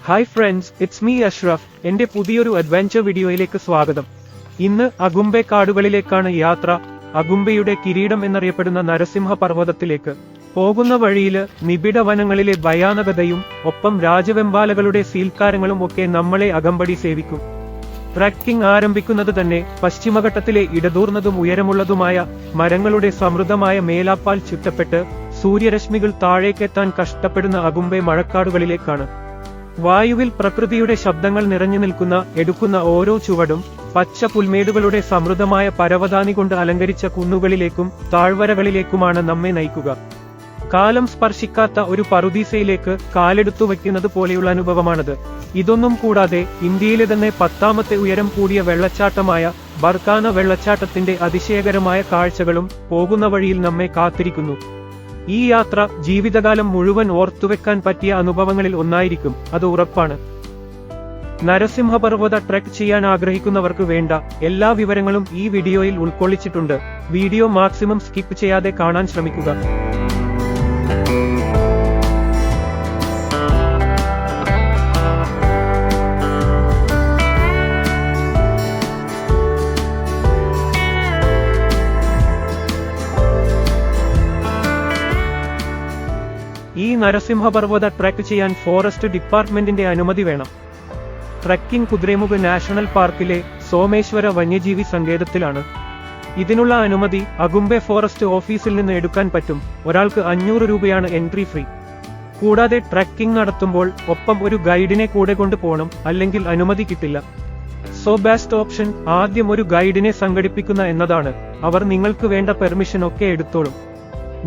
Hi friends, it's me Ashraf. എന്റെ പുതിയൊരു adventure വീഡിയോയിലേക്ക് സ്വാഗതം. ഇന്ന് അഗുംബെ കാടുകളിലേക്കാണ് യാത്ര. അഗുംബെയുടെ കിരീടം എന്നറിയപ്പെടുന്ന നരസിംഹ പർവ്വതത്തിലേക്ക് പോകുന്ന വഴിയില് നിബിഡ വനങ്ങളിലെ ഭയാനകതയും ഒപ്പം രാജവെമ്പാലകളുടെ സീൽക്കാരങ്ങളും ഒക്കെ നമ്മളെ അകമ്പടി സേവിക്കും. ട്രക്കിംഗ് ആരംഭിക്കുന്നത് തന്നെ പശ്ചിമഘട്ടത്തിലെ ഇടതൂർന്നതും ഉയരമുള്ളതുമായ മരങ്ങളുടെ സമൃദ്ധമായ മേലാപ്പാൽ ചുറ്റപ്പെട്ട് സൂര്യരശ്മികൾ താഴേക്കെത്താൻ കഷ്ടപ്പെടുന്ന അഗുംബെ മഴക്കാടുകളിലേക്കാണ്. വായുവിൽ പ്രകൃതിയുടെ ശബ്ദങ്ങൾ നിറഞ്ഞു നിൽക്കുന്ന എടുക്കുന്ന ഓരോ ചുവടും പച്ച പുൽമേടുകളുടെ സമൃദ്ധമായ പരവതാനി കൊണ്ട് അലങ്കരിച്ച കുന്നുകളിലേക്കും താഴ്വരകളിലേക്കുമാണ് നമ്മെ നയിക്കുക. കാലം സ്പർശിക്കാത്ത ഒരു പറുദീസയിലേക്ക് കാലെടുത്തു വയ്ക്കുന്നത് പോലെയുള്ള അനുഭവമാണത്. ഇതൊന്നും കൂടാതെ ഇന്ത്യയിലെ തന്നെ 10ാമത്തെ ഉയരം കൂടിയ വെള്ളച്ചാട്ടമായ ബർക്കാന വെള്ളച്ചാട്ടത്തിന്റെ അതിശയകരമായ കാഴ്ചകളും പോകുന്ന വഴിയിൽ നമ്മെ കാത്തിരിക്കുന്നു. ഈ യാത്ര ജീവിതകാലം മുഴുവൻ ഓർത്തുവെക്കാൻ പറ്റിയ അനുഭവങ്ങളിൽ ഒന്നായിരിക്കും, അത് ഉറപ്പാണ്. നരസിംഹപർവ്വത ട്രെക്ക് ചെയ്യാൻ ആഗ്രഹിക്കുന്നവർക്ക് വേണ്ട എല്ലാ വിവരങ്ങളും ഈ വീഡിയോയിൽ ഉൾക്കൊള്ളിച്ചിട്ടുണ്ട്. വീഡിയോ മാക്സിമം സ്കിപ്പ് ചെയ്യാതെ കാണാൻ ശ്രമിക്കുക. ഈ നരസിംഹപർവ്വത ട്രെക്ക് ചെയ്യാൻ ഫോറസ്റ്റ് ഡിപ്പാർട്ട്മെന്റിന്റെ അനുമതി വേണം. ട്രെക്കിംഗ് കുദ്രേമുഖ് നാഷണൽ പാർക്കിലെ സോമേശ്വര വന്യജീവി സങ്കേതത്തിലാണ്. ഇതിനുള്ള അനുമതി അഗുംബെ ഫോറസ്റ്റ് ഓഫീസിൽ നിന്ന് എടുക്കാൻ പറ്റും. ഒരാൾക്ക് 500 രൂപയാണ് എൻട്രി ഫീ. കൂടാതെ ട്രെക്കിംഗ് നടത്തുമ്പോൾ ഒപ്പം ഒരു ഗൈഡിനെ കൂടെ കൊണ്ടുപോകണം, അല്ലെങ്കിൽ അനുമതി കിട്ടില്ല. സോ ബെസ്റ്റ് ഓപ്ഷൻ ആദ്യം ഒരു ഗൈഡിനെ സംഘടിപ്പിക്കുന്ന എന്നതാണ്. അവർ നിങ്ങൾക്ക് വേണ്ട പെർമിഷൻ ഒക്കെ എടുത്തോളും.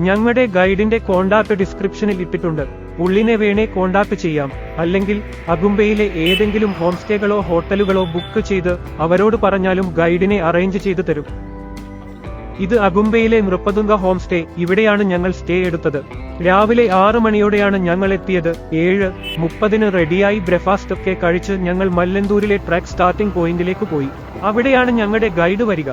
ഞങ്ങളുടെ ഗൈഡിന്റെ കോണ്ടാക്ട് ഡിസ്ക്രിപ്ഷനിൽ ഇട്ടിട്ടുണ്ട്. പുള്ളിനെ വേണേ കോണ്ടാക്ട് ചെയ്യാം, അല്ലെങ്കിൽ അഗുംബെയിലെ ഏതെങ്കിലും ഹോം സ്റ്റേകളോ ഹോട്ടലുകളോ ബുക്ക് ചെയ്ത് അവരോട് പറഞ്ഞാലും ഗൈഡിനെ അറേഞ്ച് ചെയ്തു തരും. ഇത് അഗുംബെയിലെ നൃപതുംഗ ഹോം സ്റ്റേ. ഇവിടെയാണ് ഞങ്ങൾ സ്റ്റേ എടുത്തത്. രാവിലെ 6 മണിയോടെയാണ് ഞങ്ങൾ എത്തിയത്. 7:30 റെഡിയായി ബ്രേക്ക്ഫാസ്റ്റ് ഒക്കെ കഴിച്ച് ഞങ്ങൾ മല്ലന്തൂരിലെ ട്രെക്ക് സ്റ്റാർട്ടിംഗ് പോയിന്റിലേക്ക് പോയി. അവിടെയാണ് ഞങ്ങളുടെ ഗൈഡ് വരിക.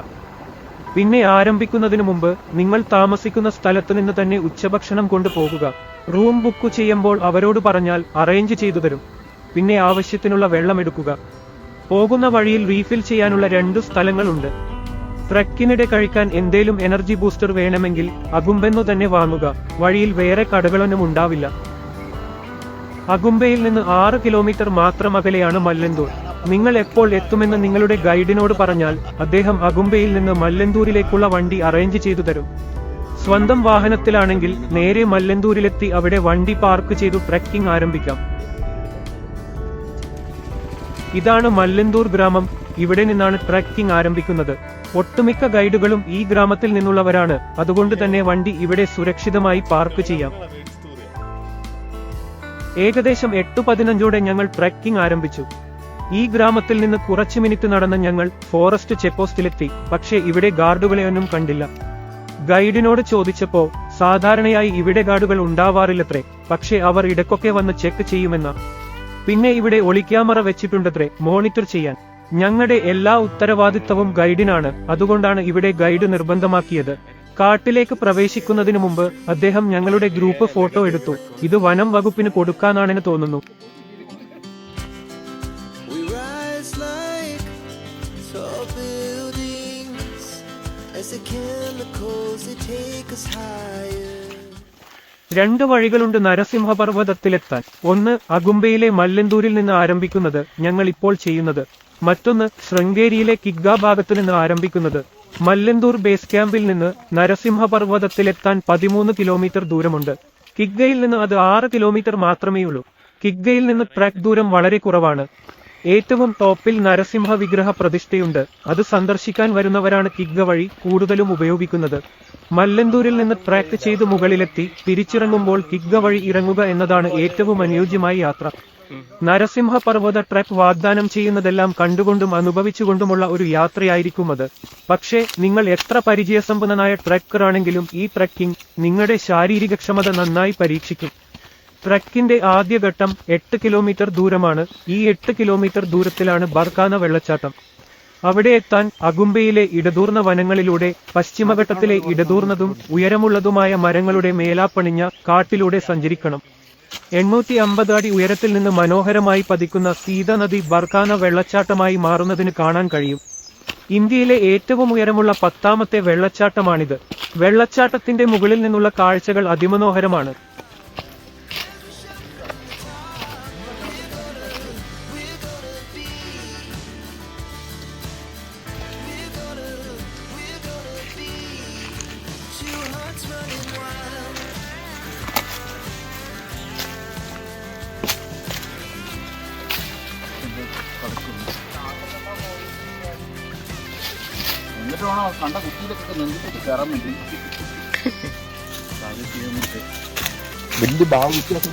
പിന്നെ ആരംഭിക്കുന്നതിനു മുമ്പ് നിങ്ങൾ താമസിക്കുന്ന സ്ഥലത്തു നിന്ന് തന്നെ ഉച്ചഭക്ഷണം കൊണ്ടുപോകുക. റൂം ബുക്ക് ചെയ്യുമ്പോൾ അവരോട് പറഞ്ഞാൽ അറേഞ്ച് ചെയ്തു തരും. പിന്നെ ആവശ്യത്തിനുള്ള വെള്ളം എടുക്കുക. പോകുന്ന വഴിയിൽ റീഫിൽ ചെയ്യാനുള്ള 2 സ്ഥലങ്ങളുണ്ട്. ട്രെക്കിനിടെ കഴിക്കാൻ എന്തേലും എനർജി ബൂസ്റ്റർ വേണമെങ്കിൽ അഗുംബെന്നു തന്നെ വാങ്ങുക. വഴിയിൽ വേറെ കടകളൊന്നും ഉണ്ടാവില്ല. അഗുംബെയിൽ നിന്ന് 6 കിലോമീറ്റർ മാത്രം അകലെയാണ് മല്ലന്തൂർ. നിങ്ങൾ എപ്പോൾ എത്തുമെന്ന് നിങ്ങളുടെ ഗൈഡിനോട് പറഞ്ഞാൽ അദ്ദേഹം അഗുംബെയിൽ നിന്ന് മല്ലന്തൂരിലേക്കുള്ള വണ്ടി അറേഞ്ച് ചെയ്തു തരും. സ്വന്തം വാഹനത്തിലാണെങ്കിൽ നേരെ മല്ലന്തൂരിലെത്തി അവിടെ വണ്ടി പാർക്ക് ചെയ്തു ട്രെക്കിംഗ് ആരംഭിക്കാം. ഇതാണ് മല്ലന്തൂർ ഗ്രാമം. ഇവിടെ നിന്നാണ് ട്രെക്കിംഗ് ആരംഭിക്കുന്നത്. ഒട്ടുമിക്ക ഗൈഡുകളും ഈ ഗ്രാമത്തിൽ നിന്നുള്ളവരാണ്. അതുകൊണ്ട് തന്നെ വണ്ടി ഇവിടെ സുരക്ഷിതമായി പാർക്ക് ചെയ്യാം. ഏകദേശം 8:15 ഞങ്ങൾ ട്രെക്കിംഗ് ആരംഭിച്ചു. ഈ ഗ്രാമത്തിൽ നിന്ന് കുറച്ച് മിനിറ്റ് നടന്ന് ഞങ്ങൾ ഫോറസ്റ്റ് ചെക്പോസ്റ്റിലെത്തി. പക്ഷേ ഇവിടെ ഗാർഡുകളെയൊന്നും കണ്ടില്ല. ഗൈഡിനോട് ചോദിച്ചപ്പോ സാധാരണയായി ഇവിടെ ഗാർഡുകൾ ഉണ്ടാവാറില്ലത്രേ, പക്ഷേ അവർ ഇടയ്ക്കൊക്കെ വന്ന് ചെക്ക് ചെയ്യുമെന്ന. പിന്നെ ഇവിടെ ഒളിക്യാമറ വെച്ചിട്ടുണ്ടത്രേ മോണിറ്റർ ചെയ്യാൻ. ഞങ്ങളുടെ എല്ലാ ഉത്തരവാദിത്തവും ഗൈഡിനാണ്. അതുകൊണ്ടാണ് ഇവിടെ ഗൈഡ് നിർബന്ധമാക്കിയത്. കാട്ടിലേക്ക് പ്രവേശിക്കുന്നതിനു മുമ്പ് അദ്ദേഹം ഞങ്ങളുടെ ഗ്രൂപ്പ് ഫോട്ടോ എടുത്തു. ഇത് വനം വകുപ്പിന് കൊടുക്കാനാണെന്ന് തോന്നുന്നു. രണ്ട് വഴികളുണ്ട് നരസിംഹപർവ്വതത്തിലെത്താൻ. ഒന്ന് അഗുംബെയിലെ മല്ലന്തൂരിൽ നിന്ന് ആരംഭിക്കുന്നത്, ഞങ്ങൾ ഇപ്പോൾ ചെയ്യുന്നത്. മറ്റൊന്ന് ശൃംഗേരിയിലെ കിഗ്ഗ ഭാഗത്തു നിന്ന് ആരംഭിക്കുന്നത്. മല്ലന്തൂർ ബേസ് ക്യാമ്പിൽ നിന്ന് നരസിംഹപർവ്വതത്തിലെത്താൻ 13 കിലോമീറ്റർ ദൂരമുണ്ട്. കിഗ്ഗയിൽ നിന്ന് അത് 6 കിലോമീറ്റർ മാത്രമേയുള്ളൂ. കിഗ്ഗയിൽ നിന്ന് ട്രെക്ക് ദൂരം വളരെ കുറവാണ്. ഏറ്റവും ടോപ്പിൽ നരസിംഹ വിഗ്രഹ പ്രതിഷ്ഠയുണ്ട്. അത് സന്ദർശിക്കാൻ വരുന്നവരാണ് കിഗ്ഗ വഴി കൂടുതലും ഉപയോഗിക്കുന്നത്. മല്ലന്തൂരിൽ നിന്ന് ട്രാക്ക് ചെയ്ത് മുകളിലെത്തി തിരിച്ചിറങ്ങുമ്പോൾ കിഗ്ഗ വഴി ഇറങ്ങുക എന്നതാണ് ഏറ്റവും അനുയോജ്യമായ യാത്ര. നരസിംഹ പർവ്വത ട്രെക്ക് വാഗ്ദാനം ചെയ്യുന്നതെല്ലാം കണ്ടുകൊണ്ടും അനുഭവിച്ചുകൊണ്ടുമുള്ള ഒരു യാത്രയായിരിക്കും അത്. പക്ഷേ നിങ്ങൾ എത്ര പരിചയസമ്പന്നനായ ട്രെക്കറാണെങ്കിലും ഈ ട്രെക്കിംഗ് നിങ്ങളുടെ ശാരീരികക്ഷമത നന്നായി പരീക്ഷിക്കും. ട്രെക്കിന്റെ ആദ്യഘട്ടം 8 കിലോമീറ്റർ ദൂരമാണ്. ഈ 8 കിലോമീറ്റർ ദൂരത്തിലാണ് ബർക്കാന വെള്ളച്ചാട്ടം. അവിടെ എത്താൻ അഗുംബെയിലെ ഇടതൂർന്ന വനങ്ങളിലൂടെ പശ്ചിമഘട്ടത്തിലെ ഇടതൂർന്നതും ഉയരമുള്ളതുമായ മരങ്ങളുടെ മേലാപ്പണിഞ്ഞ കാട്ടിലൂടെ സഞ്ചരിക്കണം. 850 അടി ഉയരത്തിൽ നിന്ന് മനോഹരമായി പതിക്കുന്ന സീത നദി ബർഖാന വെള്ളച്ചാട്ടമായി മാറുന്നതിന് കാണാൻ കഴിയും. ഇന്ത്യയിലെ ഏറ്റവും ഉയരമുള്ള 10ാമത്തെ വെള്ളച്ചാട്ടമാണിത്. വെള്ളച്ചാട്ടത്തിന്റെ മുകളിൽ നിന്നുള്ള കാഴ്ചകൾ അതിമനോഹരമാണ്. എന്നിട്ട് വേണം കണ്ട കുട്ടിയിലൊക്കെ നെഞ്ചിട്ട് കയറാൻ വേണ്ടി. വലിയ ഭാവ വ്യത്യാസം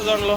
ഇതാണല്ലോ.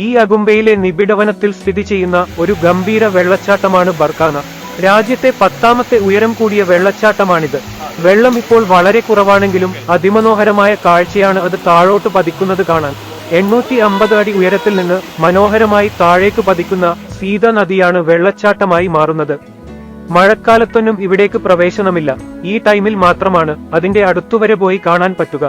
ഈ അഗുംബയിലെ നിബിഡവനത്തിൽ സ്ഥിതി ചെയ്യുന്ന ഒരു ഗംഭീര വെള്ളച്ചാട്ടമാണ് ബർഖാന. രാജ്യത്തെ 10ാമത്തെ ഉയരം കൂടിയ വെള്ളച്ചാട്ടമാണിത്. വെള്ളം ഇപ്പോൾ വളരെ കുറവാണെങ്കിലും അതിമനോഹരമായ കാഴ്ചയാണ് അത് താഴോട്ട് പതിക്കുന്നത് കാണാൻ. 850 അടി ഉയരത്തിൽ നിന്ന് മനോഹരമായി താഴേക്ക് പതിക്കുന്ന സീത നദിയാണ് വെള്ളച്ചാട്ടമായി മാറുന്നത്. മഴക്കാലത്തൊന്നും ഇവിടേക്ക് പ്രവേശനമില്ല. ഈ ടൈമിൽ മാത്രമാണ് അതിന്റെ അടുത്തുവരെ പോയി കാണാൻ പറ്റുക.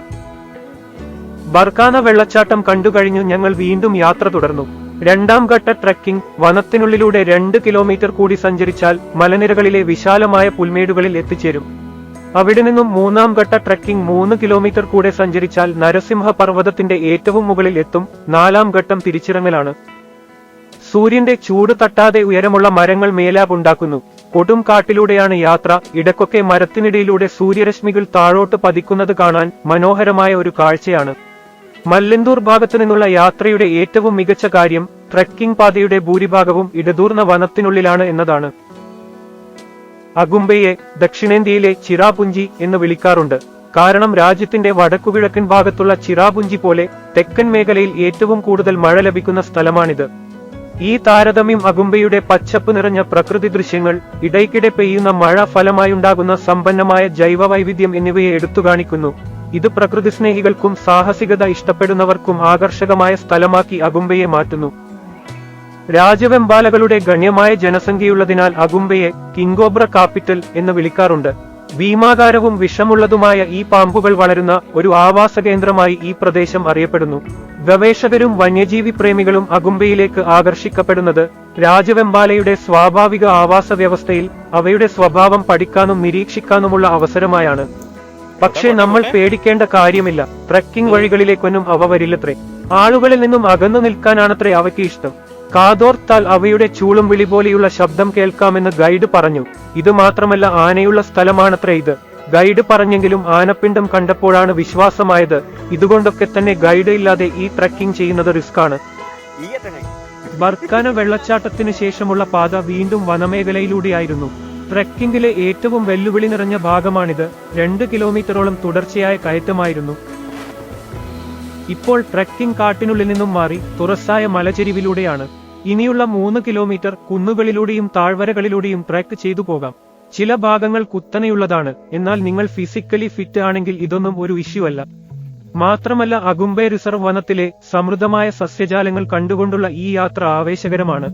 ബർഖാന വെള്ളച്ചാട്ടം കണ്ടുകഴിഞ്ഞു ഞങ്ങൾ വീണ്ടും യാത്ര തുടർന്നു. 2ാം ഘട്ട ട്രെക്കിംഗ് വനത്തിനുള്ളിലൂടെ 2 കിലോമീറ്റർ കൂടി സഞ്ചരിച്ചാൽ മലനിരകളിലെ വിശാലമായ പുൽമേടുകളിൽ എത്തിച്ചേരും. അവിടെ നിന്നും 3ാം ഘട്ട ട്രെക്കിംഗ് 3 കിലോമീറ്റർ കൂടെ സഞ്ചരിച്ചാൽ നരസിംഹ പർവ്വതത്തിന്റെ ഏറ്റവും മുകളിൽ എത്തും. 4ാം ഘട്ടം തിരിച്ചിറങ്ങലാണ്. സൂര്യന്റെ ചൂട് തട്ടാതെ ഉയരമുള്ള മരങ്ങൾ മേലാപുണ്ടാക്കുന്നു. കൊടും കാട്ടിലൂടെയാണ് യാത്ര. ഇടയ്ക്കൊക്കെ മരത്തിനിടയിലൂടെ സൂര്യരശ്മികൾ താഴോട്ട് പതിക്കുന്നത് കാണാൻ മനോഹരമായ ഒരു കാഴ്ചയാണ്. മല്ലന്തൂർ ഭാഗത്തു നിന്നുള്ള യാത്രയുടെ ഏറ്റവും മികച്ച കാര്യം ട്രെക്കിംഗ് പാതയുടെ ഭൂരിഭാഗവും ഇടതൂർന്ന വനത്തിനുള്ളിലാണ് എന്നതാണ്. അഗുംബയെ ദക്ഷിണേന്ത്യയിലെ ചിറാപുഞ്ചി എന്ന് വിളിക്കാറുണ്ട്. കാരണം രാജ്യത്തിന്റെ വടക്കുകിഴക്കൻ ഭാഗത്തുള്ള ചിറാപുഞ്ചി പോലെ തെക്കൻ മേഖലയിൽ ഏറ്റവും കൂടുതൽ മഴ ലഭിക്കുന്ന സ്ഥലമാണിത്. ഈ താരതമ്യം അഗുംബയുടെ പച്ചപ്പ് നിറഞ്ഞ പ്രകൃതി ദൃശ്യങ്ങൾ, ഇടയ്ക്കിടെ പെയ്യുന്ന മഴ ഫലമായുണ്ടാകുന്ന സമ്പന്നമായ ജൈവവൈവിധ്യം എന്നിവയെ എടുത്തുകാണിക്കുന്നു. ഇത് പ്രകൃതി സ്നേഹികൾക്കും സാഹസികത ഇഷ്ടപ്പെടുന്നവർക്കും ആകർഷകമായ സ്ഥലമാക്കി അഗുംബയെ മാറ്റുന്നു. രാജവെമ്പാലകളുടെ ഗണ്യമായ ജനസംഖ്യയുള്ളതിനാൽ അഗുംബയെ കിങ്കോബ്ര കാപ്പിറ്റൽ എന്ന് വിളിക്കാറുണ്ട്. ഭീമാകാരവും വിഷമുള്ളതുമായ ഈ പാമ്പുകൾ വളരുന്ന ഒരു ആവാസ കേന്ദ്രമായി ഈ പ്രദേശം അറിയപ്പെടുന്നു. ഗവേഷകരും വന്യജീവി പ്രേമികളും അഗുംബയിലേക്ക് ആകർഷിക്കപ്പെടുന്നത് രാജവെമ്പാലയുടെ സ്വാഭാവിക ആവാസ വ്യവസ്ഥയിൽ അവയുടെ സ്വഭാവം പഠിക്കാനും നിരീക്ഷിക്കാനുമുള്ള അവസരമായാണ്. പക്ഷേ നമ്മൾ പേടിക്കേണ്ട കാര്യമില്ല. ട്രക്കിംഗ് വഴികളിലേക്കൊന്നും അവ വരില്ലത്രേ. ആളുകളിൽ നിന്നും അകന്നു നിൽക്കാനാണത്രേ അവയ്ക്ക് ഇഷ്ടം. കാതോർത്താൽ അവയുടെ ചൂളും വിളി പോലെയുള്ള ശബ്ദം കേൾക്കാമെന്ന് ഗൈഡ് പറഞ്ഞു. ഇത് മാത്രമല്ല, ആനയുള്ള സ്ഥലമാണത്രേ ഇത്. ഗൈഡ് പറഞ്ഞെങ്കിലും ആനപ്പിണ്ടം കണ്ടപ്പോഴാണ് വിശ്വാസമായത്. ഇതുകൊണ്ടൊക്കെ തന്നെ ഗൈഡ് ഇല്ലാതെ ഈ ട്രക്കിംഗ് ചെയ്യുന്നത് റിസ്ക്കാണ്. ബർക്കാന വെള്ളച്ചാട്ടത്തിന് ശേഷമുള്ള പാത വീണ്ടും വനമേഖലയിലൂടെയായിരുന്നു. ട്രക്കിംഗിലെ ഏറ്റവും വെല്ലുവിളി നിറഞ്ഞ ഭാഗമാണിത്. 2 കിലോമീറ്ററോളം തുടർച്ചയായ കയറ്റമായിരുന്നു. ഇപ്പോൾ ട്രക്കിംഗ് കാട്ടിനുള്ളിൽ നിന്നും മാറി തുറസായ മലചെരിവിലൂടെയാണ്. ഇനിയുള്ള 3 കിലോമീറ്റർ കുന്നുകളിലൂടെയും താഴ്വരകളിലൂടെയും ട്രക്ക് ചെയ്തു പോകാം. ചില ഭാഗങ്ങൾ കുത്തനെയുള്ളതാണ്. എന്നാൽ നിങ്ങൾ ഫിസിക്കലി ഫിറ്റ് ആണെങ്കിൽ ഇതൊന്നും ഒരു ഇഷ്യൂ അല്ല. മാത്രമല്ല, അഗുംബെ റിസർവ് വനത്തിലെ സമൃദ്ധമായ സസ്യജാലങ്ങൾ കണ്ടുകൊണ്ടുള്ള ഈ യാത്ര ആവേശകരമാണ്.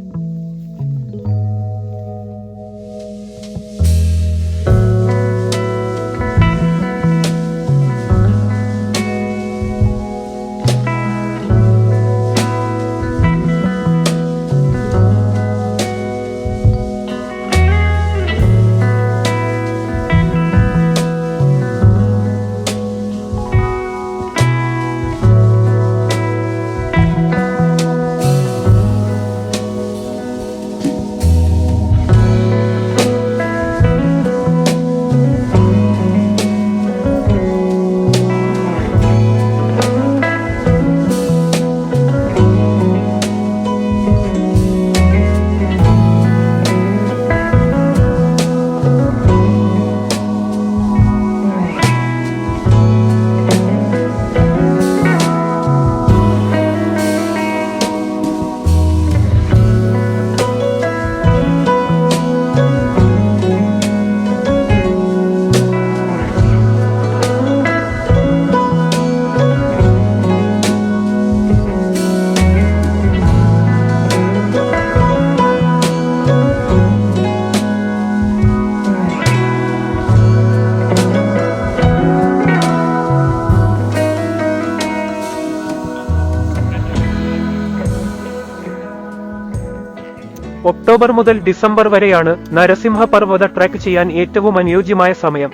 ഒക്ടോബർ മുതൽ ഡിസംബർ വരെയാണ് നരസിംഹ പർവ്വത ട്രക്ക് ചെയ്യാൻ ഏറ്റവും അനുയോജ്യമായ സമയം.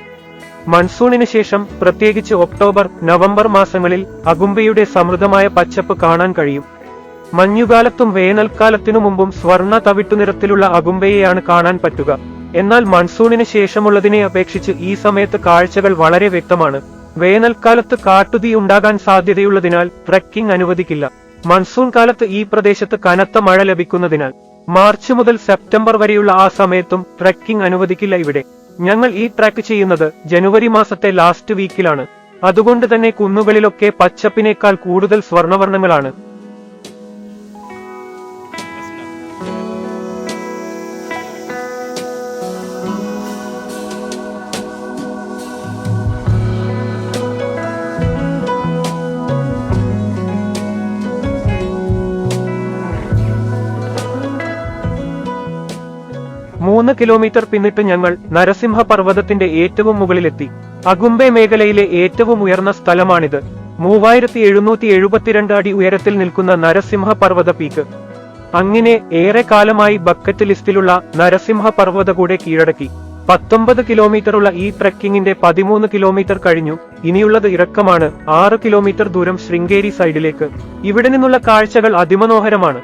മൺസൂണിന് ശേഷം, പ്രത്യേകിച്ച് ഒക്ടോബർ, നവംബർ മാസങ്ങളിൽ അഗുംബെയുടെ സമൃദ്ധമായ പച്ചപ്പ് കാണാൻ കഴിയും. മഞ്ഞുകാലത്തും വേനൽക്കാലത്തിനു മുമ്പും സ്വർണ്ണ തവിട്ടുനിറത്തിലുള്ള അഗുംബെയെയാണ് കാണാൻ പറ്റുക. എന്നാൽ മൺസൂണിന് ശേഷമുള്ളതിനെ അപേക്ഷിച്ച് ഈ സമയത്ത് കാഴ്ചകൾ വളരെ വ്യക്തമാണ്. വേനൽക്കാലത്ത് കാട്ടുതീ ഉണ്ടാകാൻ സാധ്യതയുള്ളതിനാൽ ട്രക്കിംഗ് അനുവദിക്കില്ല. മൺസൂൺ കാലത്ത് ഈ പ്രദേശത്ത് കനത്ത മഴ ലഭിക്കുന്നതിനാൽ മാർച്ച് മുതൽ സെപ്റ്റംബർ വരെയുള്ള ആ സമയത്തും ട്രക്കിംഗ് അനുവദിക്കില്ല ഇവിടെ. ഞങ്ങൾ ഈ ട്രക്ക് ചെയ്യുന്നത് ജനുവരി മാസത്തെ ലാസ്റ്റ് വീക്കിലാണ്. അതുകൊണ്ട് തന്നെ കുന്നുകളിലൊക്കെ പച്ചപ്പിനേക്കാൾ കൂടുതൽ സ്വർണ്ണവർണ്ണങ്ങളാണ്. മൂന്ന് കിലോമീറ്റർ പിന്നിട്ട് ഞങ്ങൾ നരസിംഹ പർവ്വതത്തിന്റെ ഏറ്റവും മുകളിലെത്തി. അഗുംബെ മേഖലയിലെ ഏറ്റവും ഉയർന്ന സ്ഥലമാണിത്. 3772 അടി ഉയരത്തിൽ നിൽക്കുന്ന നരസിംഹ പർവ്വത പീക്ക്. അങ്ങനെ ഏറെ കാലമായി ബക്കറ്റ് ലിസ്റ്റിലുള്ള നരസിംഹ പർവ്വത കൂടെ കീഴടക്കി. 19 കിലോമീറ്ററുള്ള ഈ ട്രക്കിങ്ങിന്റെ 13 കിലോമീറ്റർ കഴിഞ്ഞു. ഇനിയുള്ളത് ഇറക്കമാണ്. 6 കിലോമീറ്റർ ദൂരം ശൃംഗേരി സൈഡിലേക്ക്. ഇവിടെ നിന്നുള്ള കാഴ്ചകൾ അതിമനോഹരമാണ്.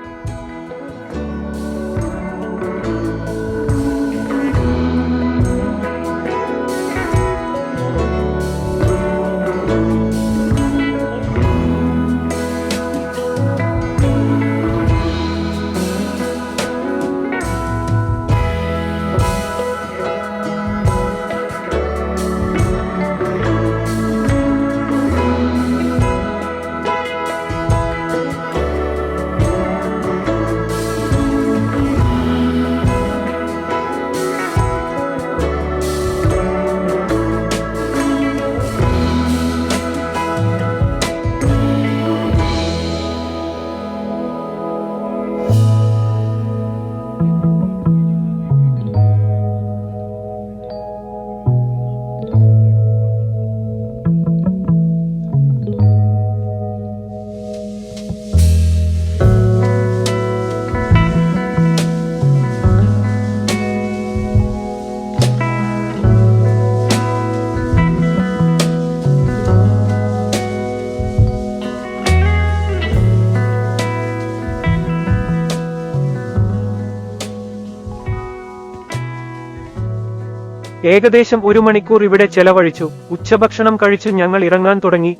ഏകദേശം 1 മണിക്കൂർ ഇവിടെ ചെലവഴിച്ചു. ഉച്ചഭക്ഷണം കഴിച്ച് ഞങ്ങൾ ഇറങ്ങാൻ തുടങ്ങി.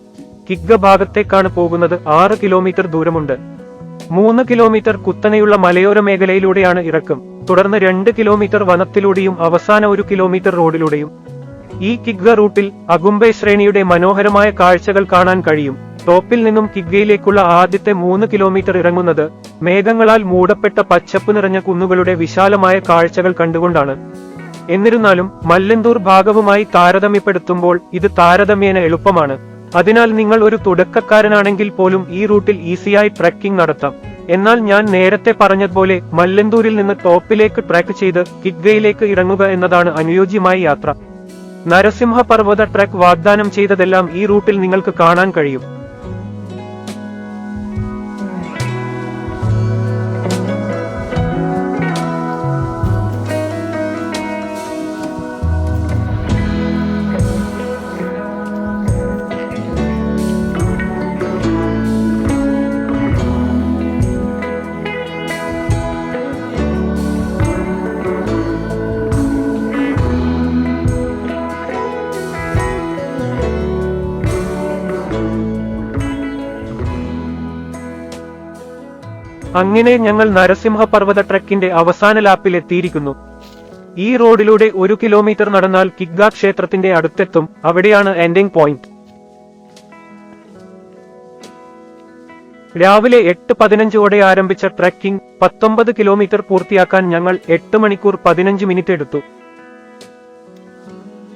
കിഗ്ഗ ഭാഗത്തേക്കാണ് പോകുന്നത്. 6 കിലോമീറ്റർ ദൂരമുണ്ട്. 3 കിലോമീറ്റർ കുത്തനെയുള്ള മലയോര മേഖലയിലൂടെയാണ് ഇറക്കം. തുടർന്ന് 2 കിലോമീറ്റർ വനത്തിലൂടെയും അവസാന 1 കിലോമീറ്റർ റോഡിലൂടെയും. ഈ കിഗ്ഗ റൂട്ടിൽ അഗുംബെ ശ്രേണിയുടെ മനോഹരമായ കാഴ്ചകൾ കാണാൻ കഴിയും. ടോപ്പിൽ നിന്നും കിഗ്ഗയിലേക്കുള്ള ആദ്യത്തെ 3 കിലോമീറ്റർ ഇറങ്ങുന്നത് മേഘങ്ങളാൽ മൂടപ്പെട്ട പച്ചപ്പ് നിറഞ്ഞ കുന്നുകളുടെ വിശാലമായ കാഴ്ചകൾ കണ്ടുകൊണ്ടാണ്. എന്നിരുന്നാലും മല്ലന്തൂർ ഭാഗവുമായി താരതമ്യപ്പെടുത്തുമ്പോൾ ഇത് താരതമ്യേന എളുപ്പമാണ്. അതിനാൽ നിങ്ങൾ ഒരു തുടക്കക്കാരനാണെങ്കിൽ പോലും ഈ റൂട്ടിൽ ഈസിയായി ട്രെക്കിംഗ് നടത്താം. എന്നാൽ ഞാൻ നേരത്തെ പറഞ്ഞതുപോലെ മല്ലന്തൂരിൽ നിന്ന് ടോപ്പിലേക്ക് ട്രെക്ക് ചെയ്ത് കിഗ്ഗയിലേക്ക് ഇറങ്ങുക എന്നതാണ് അനുയോജ്യമായ യാത്ര. നരസിംഹ പർവ്വത ട്രെക്ക് വാഗ്ദാനം ചെയ്തതെല്ലാം ഈ റൂട്ടിൽ നിങ്ങൾക്ക് കാണാൻ കഴിയും. അങ്ങനെ ഞങ്ങൾ നരസിംഹ പർവ്വത ട്രെക്കിന്റെ അവസാന ലാപ്പിൽ എത്തിയിരിക്കുന്നു. ഈ റോഡിലൂടെ 1 കിലോമീറ്റർ നടന്നാൽ കിഗ്ഗ ക്ഷേത്രത്തിന്റെ അടുത്തെത്തും. അവിടെയാണ് എൻഡിംഗ് പോയിന്റ്. രാവിലെ 8:15 ആരംഭിച്ച ട്രെക്കിംഗ് 19 കിലോമീറ്റർ പൂർത്തിയാക്കാൻ ഞങ്ങൾ 8 മണിക്കൂർ 15 മിനിറ്റ് എടുത്തു.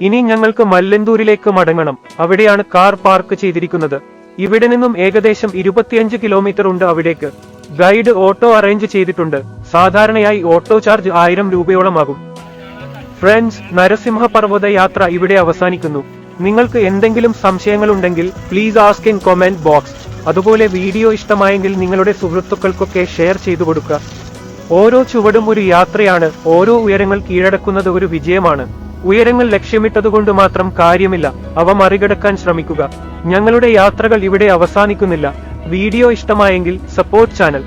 ഇനി ഞങ്ങൾക്ക് മല്ലന്തൂരിലേക്ക് മടങ്ങണം. അവിടെയാണ് കാർ പാർക്ക് ചെയ്തിരിക്കുന്നത്. ഇവിടെ നിന്നും ഏകദേശം 25 കിലോമീറ്റർ ഉണ്ട് അവിടേക്ക്. ഗൈഡ് ഓട്ടോ അറേഞ്ച് ചെയ്തിട്ടുണ്ട്. സാധാരണയായി ഓട്ടോ ചാർജ് 1000 രൂപയോളമാകും. ഫ്രണ്ട്സ്, നരസിംഹ പർവ്വത യാത്ര ഇവിടെ അവസാനിക്കുന്നു. നിങ്ങൾക്ക് എന്തെങ്കിലും സംശയങ്ങളുണ്ടെങ്കിൽ please ask in comment box. അതുപോലെ വീഡിയോ ഇഷ്ടമായെങ്കിൽ നിങ്ങളുടെ സുഹൃത്തുക്കൾക്കൊക്കെ ഷെയർ ചെയ്തു കൊടുക്കുക. ഓരോ ചുവടും ഒരു യാത്രയാണ്. ഓരോ ഉയരങ്ങൾ കീഴടക്കുന്നത് ഒരു വിജയമാണ്. ഉയരങ്ങൾ ലക്ഷ്യമിട്ടതുകൊണ്ട് മാത്രം കാര്യമില്ല, അവ മറികടക്കാൻ ശ്രമിക്കുക. ഞങ്ങളുടെ യാത്രകൾ ഇവിടെ അവസാനിക്കുന്നില്ല. വീഡിയോ ഇഷ്ടമായെങ്കിൽ സപ്പോർട്ട് ചാനൽ.